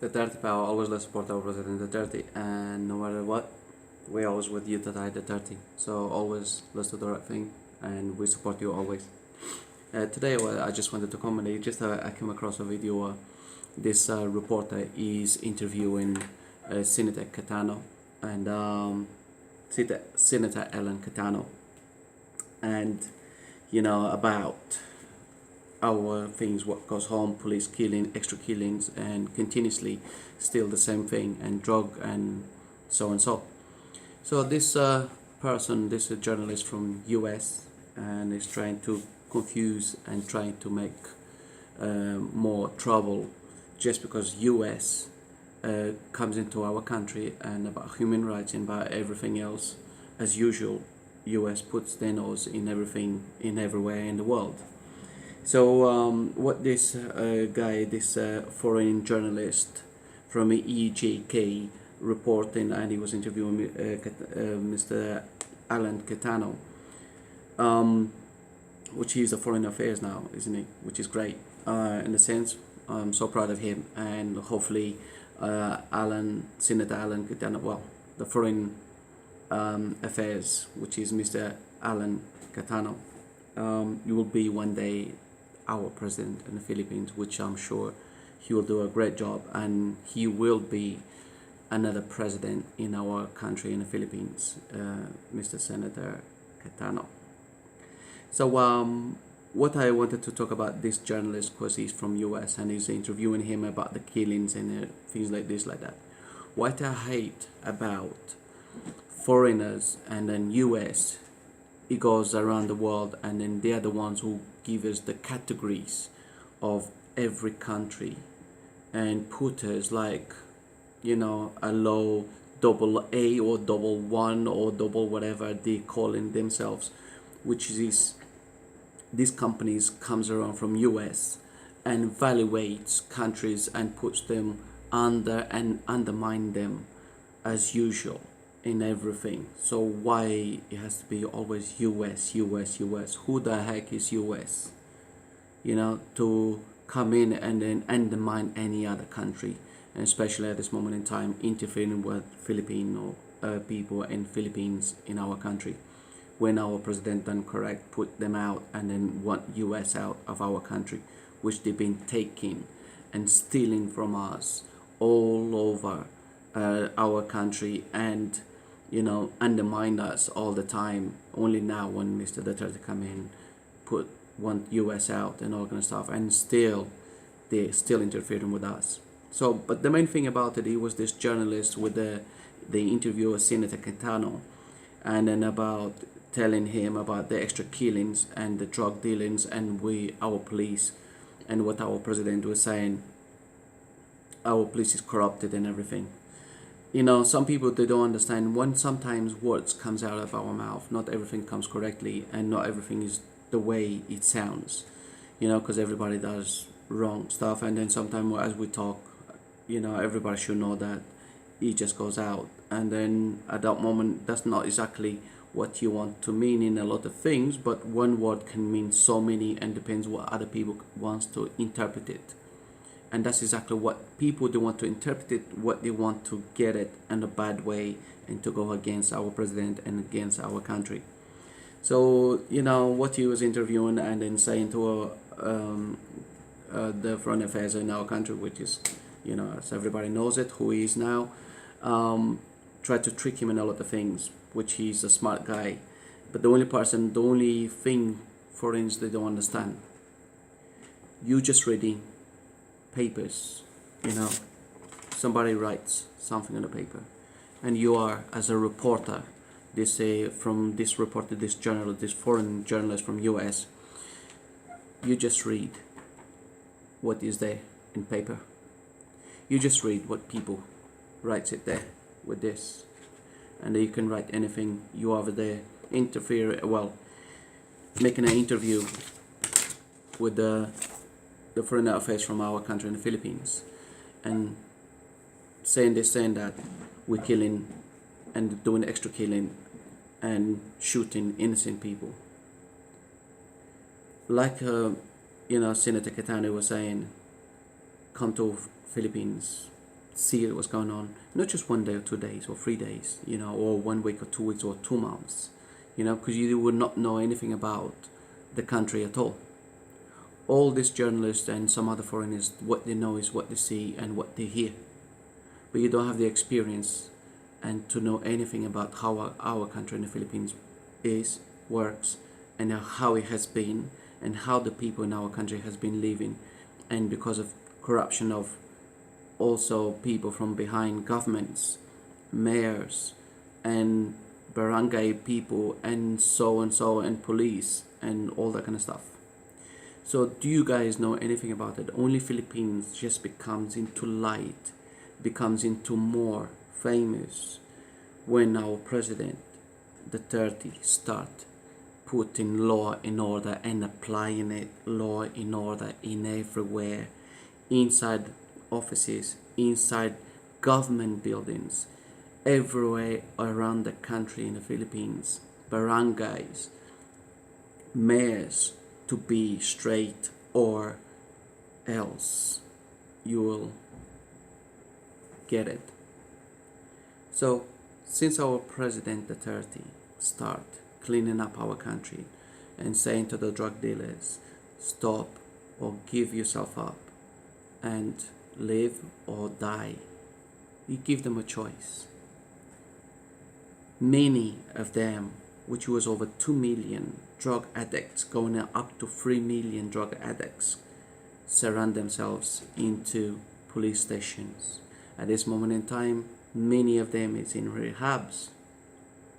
Duterte power, always let's support our President Duterte, and no matter what, we always with you Duterte. So always let's do the right thing, and we support you always. Today, I just wanted to comment. I came across a video. This reporter is interviewing Senator Cayetono and Senator Alan Cayetono, and about our things, what goes home, police killing, extra killings, and continuously still the same thing, and drug and so and so. So this person, this journalist from US, and is trying to confuse and trying to make more trouble just because US comes into our country and about human rights and about everything else. As usual, US puts their nose in everything, in everywhere in the world. So what this guy, this foreign journalist from EJK reporting, and he was interviewing Mr. Alan Cayetono, which is a foreign affairs now, isn't he? Which is great. In a sense, I'm so proud of him, and hopefully Senator Alan Cayetono, well, the foreign affairs, which is Mr. Alan Cayetono, you will be one day our president in the Philippines, which I'm sure he will do a great job, and he will be another president in our country in the Philippines, Mr. Senator Cayetono. So what I wanted to talk about this journalist, because he's from US and he's interviewing him about the killings and things like this, like that. What I hate about foreigners and then US, it goes around the world, and then they are the ones who give us the categories of every country and put us like, a low double A or double one or double whatever they calling themselves, which is these companies comes around from US and evaluates countries and puts them under and undermine them as usual in everything. So why it has to be always US? Who the heck is US? To come in and then undermine any other country, and especially at this moment in time, interfering with Filipino people in Philippines in our country. When our president done correct, put them out and then want US out of our country, which they've been taking and stealing from us all over our country, and undermine us all the time. Only now when Mr. Duterte come in, want US out and all kind of stuff, and they're still interfering with us. So, but the main thing about it, he was this journalist with the interviewer Senator Cayetono, and then about telling him about the extra killings and the drug dealings, and our police, and what our president was saying, our police is corrupted and everything. Some people, they don't understand when sometimes words comes out of our mouth, not everything comes correctly, and not everything is the way it sounds, because everybody does wrong stuff, and then sometimes as we talk, everybody should know that it just goes out, and then at that moment, that's not exactly what you want to mean in a lot of things, but one word can mean so many, and depends what other people wants to interpret it. And that's exactly what people, they want to interpret it, what they want to get it in a bad way, and to go against our president and against our country. So what he was interviewing and then saying to the foreign affairs in our country, which is as everybody knows it, who he is now, tried to trick him in a lot of things, which he's a smart guy, but the only thing foreigners, they don't understand, you just reading papers, somebody writes something on the paper, and you are, as a reporter, this reporter, this journalist, this foreign journalist from US, you just read what is there in paper. You just read what people writes it there with this, and you can write anything. You over there making an interview with the foreign affairs from our country in the Philippines, and saying that we're killing and doing extra killing and shooting innocent people. Like Senator Cayetono was saying, come to Philippines, see what's going on, not just 1 day or 2 days or 3 days, or 1 week or 2 weeks or 2 months, because you would not know anything about the country at all. All these journalists and some other foreigners, what they know is what they see and what they hear, but you don't have the experience and to know anything about how our country in the Philippines works, and how it has been, and how the people in our country has been living, and because of corruption of also people from behind governments, mayors, and barangay people, and so and police, and all that kind of stuff. So do you guys know anything about it? Only Philippines just becomes into light, becomes into more famous when our president Duterte start putting law in order and applying it, law in order in everywhere, inside offices, inside government buildings, everywhere around the country in the Philippines, barangays, mayors, to be straight, or else you will get it. So since our president Duterte start cleaning up our country and saying to the drug dealers, stop or give yourself up and live or die, you give them a choice. Many of them, which was over 2 million drug addicts, going up to 3 million drug addicts, surround themselves into police stations. At this moment in time, many of them is in rehabs,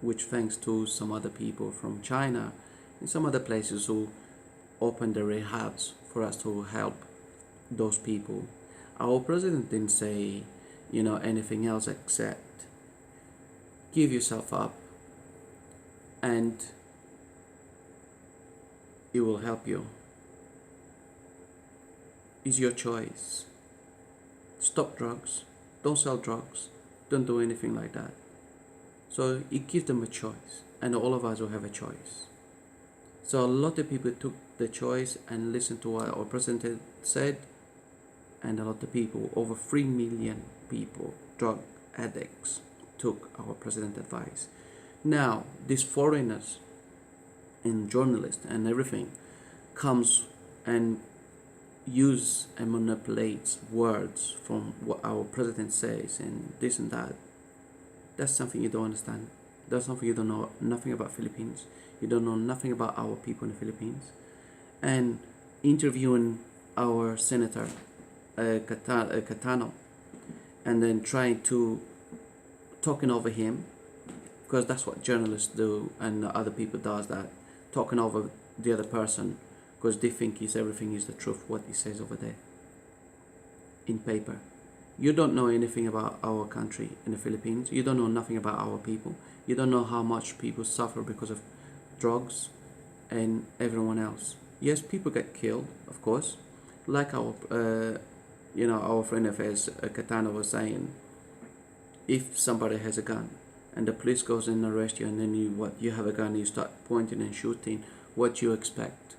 which thanks to some other people from China and some other places who opened the rehabs for us to help those people. Our president didn't say, anything else except give yourself up and it will help you. It's your choice. Stop drugs. Don't sell drugs. Don't do anything like that. So it gives them a choice, and all of us will have a choice. So a lot of people took the choice and listened to what our president said, and a lot of people, over 3 million people, drug addicts, took our president's advice. Now, these foreigners and journalists and everything comes and use and manipulates words from what our president says and this and that. That's something you don't understand. That's something you don't know nothing about Philippines. You don't know nothing about our people in the Philippines. And interviewing our senator Cayetono, and then trying to talking over him, because that's what journalists do and other people does that, talking over the other person, because they think everything is the truth what he says over there in paper. You don't know anything about our country in the Philippines. You don't know nothing about our people. You don't know how much people suffer because of drugs and everyone else. Yes, people get killed, of course, like our our friend of his Cayetono was saying. If somebody has a gun and the police goes and arrest you, and then you have a gun and you start pointing and shooting, what you expect?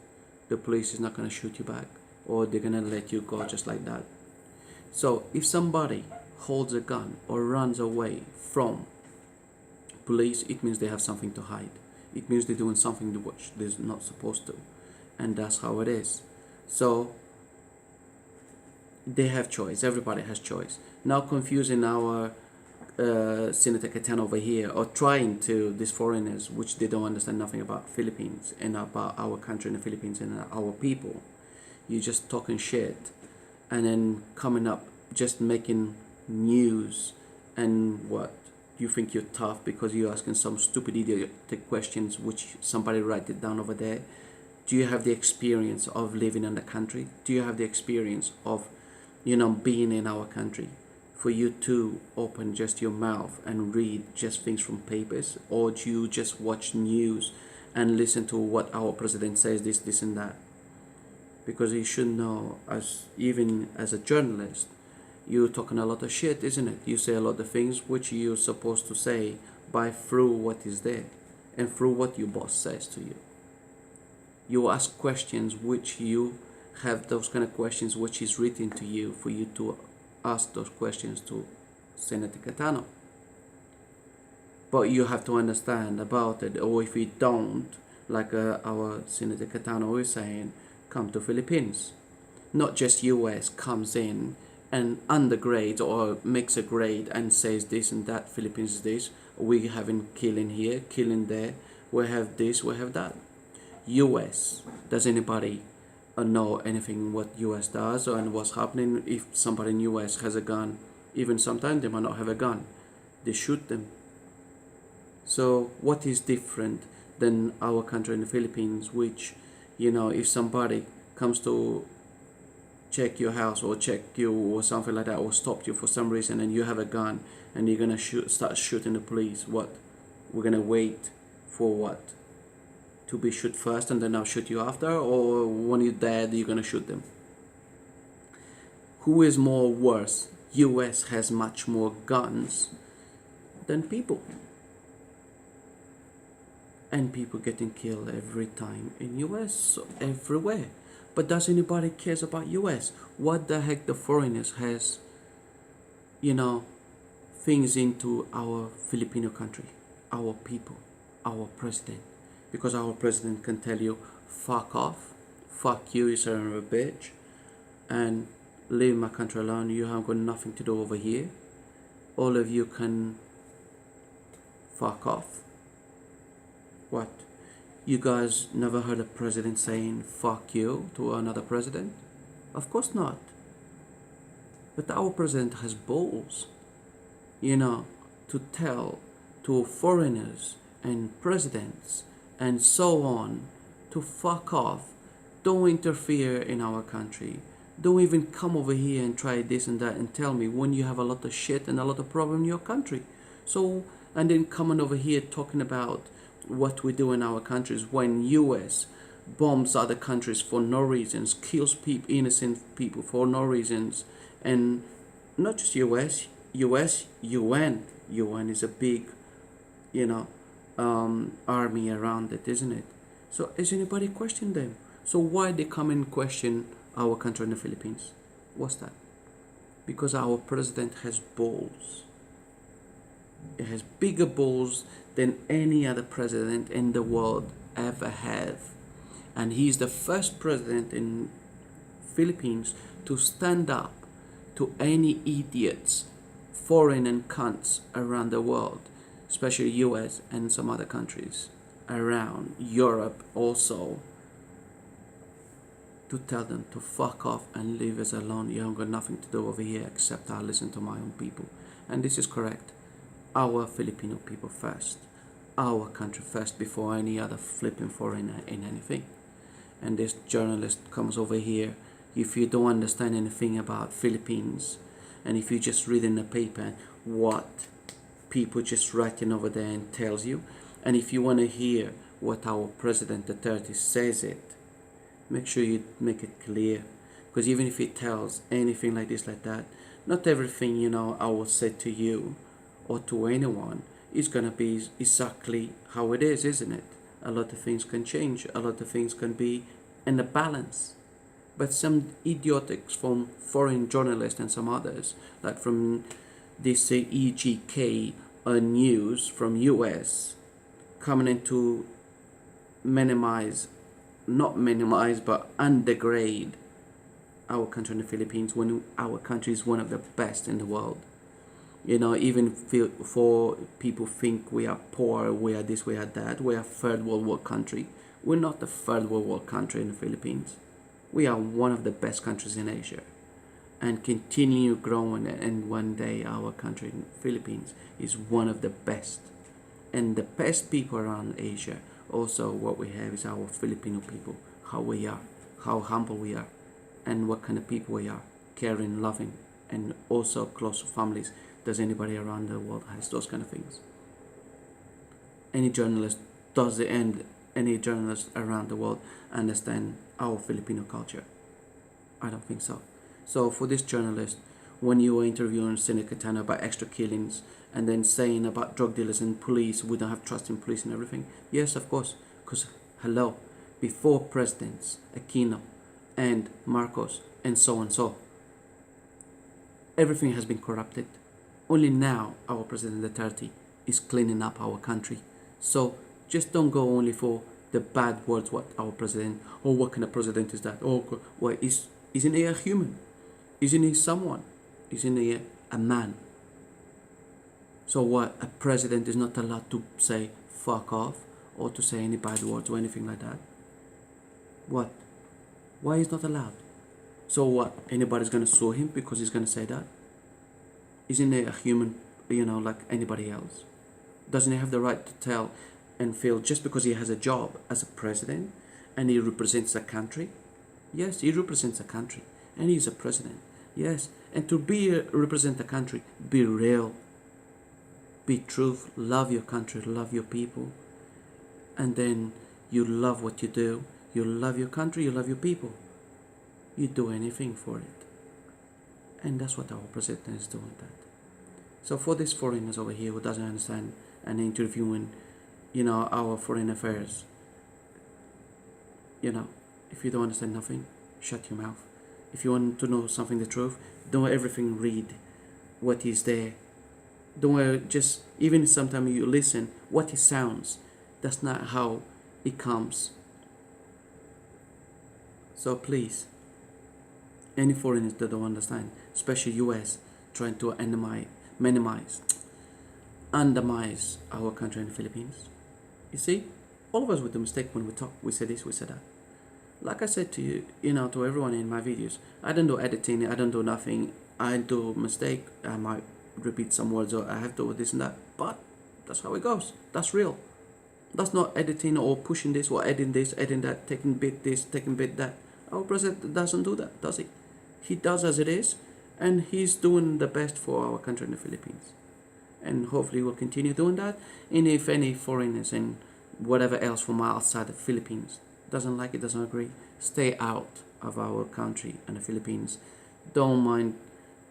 The police is not going to shoot you back, or they're going to let you go just like that. So if somebody holds a gun or runs away from police, it means they have something to hide. It means they're doing something which they're not supposed to, and that's how it is. So they have choice. Everybody has choice. Now confusing our Senator Cayetono over here, or trying to these foreigners which they don't understand nothing about Philippines and about our country in the Philippines and our people. You're just talking shit and then coming up just making news, and what you think you're tough because you're asking some stupid idiotic questions which somebody write it down over there. Do you have the experience of living in the country? Do you have the experience of being in our country for you to open just your mouth and read just things from papers? Or do you just watch news and listen to what our president says, this and that? Because you should know, even as a journalist, you're talking a lot of shit, isn't it? You say a lot of things which you're supposed to say by through what is there and through what your boss says to you. You ask questions which you have those kind of questions which is written to you for you to ask those questions to Senator Cayetano. But you have to understand about it, or if you don't, like our Senator Cayetano is saying, come to Philippines. Not just US comes in and undergrades or makes a grade and says this and that, Philippines is this, we having killing here, killing there, we have this, we have that. US, does anybody know anything what US does and what's happening? If somebody in US has a gun, even sometimes they might not have a gun, they shoot them. So what is different than our country in the Philippines, which, if somebody comes to check your house or check you or something like that, or stop you for some reason, and you have a gun and you're gonna start shooting the police, what? We're gonna wait for what? To be shot first and then I'll shoot you after? Or when you're dead you're gonna shoot them? Who is more worse? US has much more guns than people, and people getting killed every time in US, so everywhere. But does anybody cares about US? What the heck the foreigners has, things into our Filipino country, our people, our president? Because our president can tell you, fuck off, fuck you son of a bitch, and leave my country alone, you have got nothing to do over here. All of you can fuck off. What? You guys never heard a president saying fuck you to another president? Of course not. But our president has balls, to tell to foreigners and presidents and so on to fuck off. Don't interfere in our country. Don't even come over here and try this and that and tell me when you have a lot of shit and a lot of problem in your country. So, and then coming over here talking about what we do in our countries when US bombs other countries for no reasons, kills innocent people for no reasons, and not just US, UN is a big, army around it, isn't it? So is anybody questioning them? So why they come and question our country in the Philippines? What's that? Because our president has balls. It has bigger balls than any other president in the world ever have. And he's the first president in Philippines to stand up to any idiots, foreign and cunts around the world, especially US and some other countries around Europe also, to tell them to fuck off and leave us alone. You haven't got nothing to do over here except I listen to my own people. And this is correct. Our Filipino people first, our country first before any other flipping foreigner in anything. And this journalist comes over here, if you don't understand anything about Philippines, and if you just read in the paper what people just writing over there and tells you, and if you want to hear what our president Duterte says it, make sure you make it clear, because even if he tells anything like this, like that, not everything I will say to you or to anyone is gonna be exactly how it is, isn't it? A lot of things can change, a lot of things can be in a balance. But some idiotics from foreign journalists and some others, like from this EJK news from US, coming in to not minimize, but undergrade our country in the Philippines when our country is one of the best in the world. Even for people think we are poor, we are this, we are that, we are third world war country. We're not the third world war country in the Philippines. We are one of the best countries in Asia, and continue growing, and one day our country in the Philippines is one of the best and the best people around Asia. Also what we have is our Filipino people, how we are, how humble we are, and what kind of people we are, caring, loving, and also close families. Does anybody around the world has those kind of things? Any journalist any journalist around the world understand our Filipino culture? I don't think so. So for this journalist, when you were interviewing Senator Cayetano about extra killings and then saying about drug dealers and police, we don't have trust in police and everything. Yes, of course, because hello, before presidents Aquino and Marcos and so, everything has been corrupted. Only now our President Duterte is cleaning up our country. So just don't go only for the bad words. What our president, oh, what kind of president is that? Oh, well, isn't he a human? Isn't he someone? Isn't he a man? So what? A president is not allowed to say fuck off or to say any bad words or anything like that? What? Why is not allowed? So what? Anybody's gonna sue him because he's gonna say that? Isn't he a human, like anybody else? Doesn't he have the right to tell and feel just because he has a job as a president and he represents a country? Yes, he represents a country and he's a president. Yes, and to represent a country, be real, be truth, love your country, love your people, and then you love what you do. You love your country, you love your people. You do anything for it. And that's what our president is doing that. So for these foreigners over here who doesn't understand and interviewing, our foreign affairs, if you don't understand nothing, shut your mouth. If you want to know something the truth, don't everything read what is there. Don't just, even sometimes you listen what it sounds. That's not how it comes. So please, any foreigners that don't understand, especially US, trying to undermine our country in the Philippines. You see, all of us with the mistake when we talk, we say this, we say that. Like I said to you, to everyone in my videos, I don't do editing, I don't do nothing. I do mistake, I might repeat some words or I have to do this and that, but that's how it goes. That's real. That's not editing or pushing this or adding this, adding that, taking bit this, taking bit that. Our president doesn't do that, does he? He does as it is, and he's doing the best for our country in the Philippines. And hopefully we'll continue doing that. And if any foreigners and whatever else from outside the Philippines doesn't like it, doesn't agree, stay out of our country and the Philippines. Don't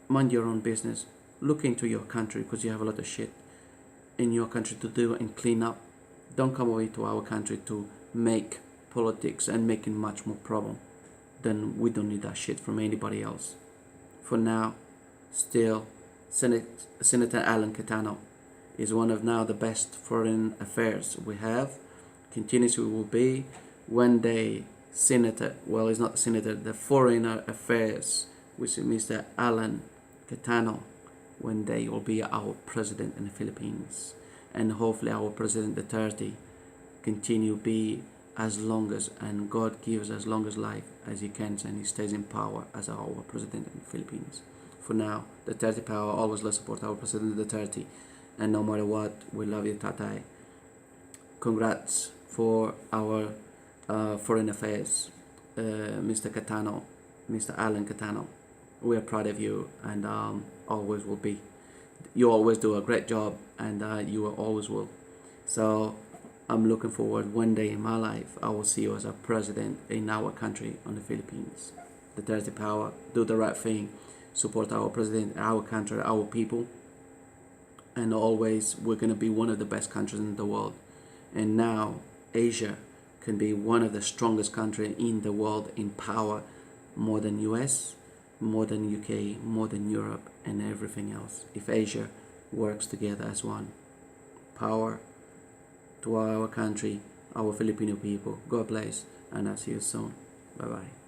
mind your own business. Look into your country because you have a lot of shit in your country to do and clean up. Don't come away to our country to make politics and making much more problem. Then we don't need that shit from anybody else. For now, still, Senator Alan Cayetono is one of now the best foreign affairs we have. Continuously will be. One day, Senator, well, he's not the Senator, the Foreign Affairs, which is Mr. Alan Cayetono, one day will be our president in the Philippines. And hopefully our President Duterte continue be as long as, and God gives as long as life as he can, and he stays in power as our president in the Philippines. For now, Duterte power, always let's support our President Duterte, and no matter what, we love you, Tatay. Congrats for our foreign affairs, Mr. Cayetono, Mr. Alan Cayetono. We are proud of you, and always will be. You always do a great job, and you always will. So I'm looking forward one day in my life I will see you as a president in our country, on the Philippines. The Duterte power, do the right thing, support our president, our country, our people, and always we're going to be one of the best countries in the world. And now Asia can be one of the strongest countries in the world in power, more than US, more than UK, more than Europe, and everything else. If Asia works together as one. Power to our country, our Filipino people. God bless, and I'll see you soon. Bye bye.